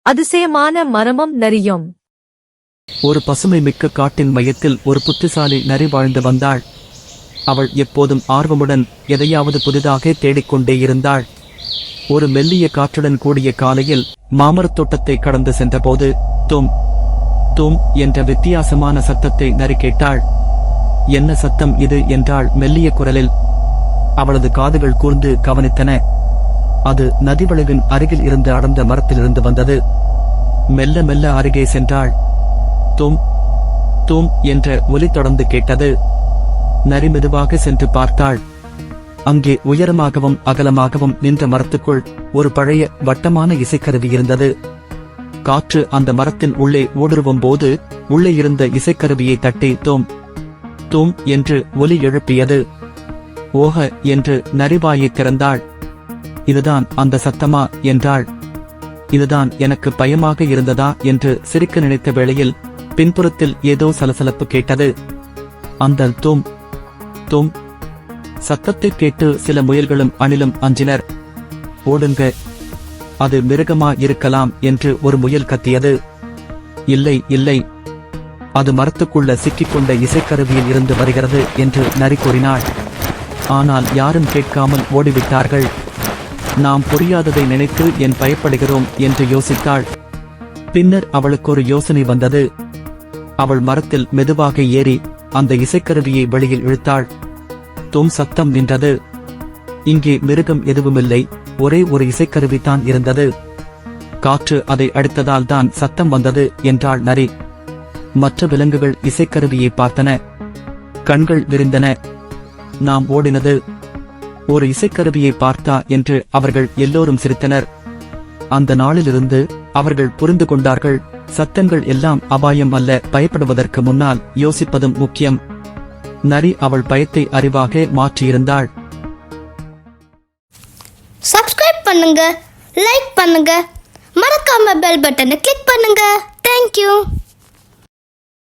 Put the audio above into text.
அதிசயமான மரமும் நரியும். ஒரு பசுமை மிக்க காட்டின் மையத்தில் ஒரு புத்திசாலி நரி வாழ்ந்து வந்தாள். அவள் எப்போதும் ஆர்வமுடன் எதையாவது புதிதாக தேடிக்கொண்டே இருந்தாள். ஒரு மெல்லிய காற்றுடன் கூடிய காலையில் மாமரத் தோட்டத்தை கடந்து சென்றபோது தும் தும் என்ற வித்தியாசமான சத்தத்தை நரி கேட்டாள். என்ன சத்தம் இது என்றாள் மெல்லிய குரலில். அவளது காதுகள் கூர்ந்து கவனித்தன. அது நதிவளைவின் அருகில் இருந்து அடர்ந்த மரத்திலிருந்து வந்தது. மெல்ல மெல்ல அருகே சென்றாள். தும் தும் என்ற ஒலி தொடர்ந்து கேட்டது. நரி மெதுவாக சென்று பார்த்தாள். அங்கே உயரமாகவும் அகலமாகவும் நின்ற மரத்துக்குள் ஒரு பழைய வட்டமான இசைக்கருவி இருந்தது. காற்று அந்த மரத்தின் உள்ளே ஊடுருவும் போது உள்ளே இருந்த இசைக்கருவியை தட்டி தோம் தோம் என்று ஒலி எழுப்பியது. ஓஹ என்று நரிவாயை திறந்தாள். இதுதான் அந்த சத்தமா என்றாள். இதுதான் எனக்கு பயமாக இருந்ததா என்று சிரிக்க நினைத்த வேளையில் பின்புறத்தில் ஏதோ சலசலப்பு கேட்டது. அந்த தோம் தோம் சத்தத்தை கேட்டு சில முயல்களும் அணிலும் அஞ்சினர். ஓடுங்க, அது மிருகமா இருக்கலாம் என்று ஒரு முயல் கத்தியது. இல்லை இல்லை, அது மரத்துக்குள்ள சிக்கிக்கொண்ட இசைக்கருவியில் இருந்து வருகிறது என்று நரி கூறினாள். ஆனால் யாரும் கேட்காமல் ஓடிவிட்டார்கள். நாம் புரியாததை நினைத்து என் பயப்படுகிறோம் என்று யோசித்தாள். பின்னர் அவளுக்கு ஒரு யோசனை வந்தது. அவள் மரத்தில் மெதுவாக ஏறி அந்த இசைக்கருவியை வெளியில் இழுத்தாள். தும் சத்தம் நின்றது. இங்கே மிருகம் எதுவுமில்லை, ஒரே ஒரு இசைக்கருவிதான் இருந்தது. காற்று அதை அடித்ததால் தான் சத்தம் வந்தது என்றாள் நரி. மற்ற விலங்குகள் இசைக்கருவியை பார்த்தன. கண்கள் விரிந்தன. நாம் ஓடினது ஒரு இசைக்கருவியை பார்த்தா என்று அவர்கள் எல்லோரும் சிரித்தனர். அந்த நாளிலிருந்து அவர்கள் புரிந்து கொண்டார்கள், சத்தங்கள் எல்லாம் அபாயம் அல்ல, பயப்படுவதற்கு முன்னால் யோசிப்பதும் முக்கியம். நரி அவள் பயத்தை அறிவாக மாற்றியிருந்தாள். சப்ஸ்கிரைப் பண்ணுங்க, லைக் பண்ணுங்க, மறக்காம பெல் பட்டனை கிளிக் பண்ணுங்க. தேங்க்யூ.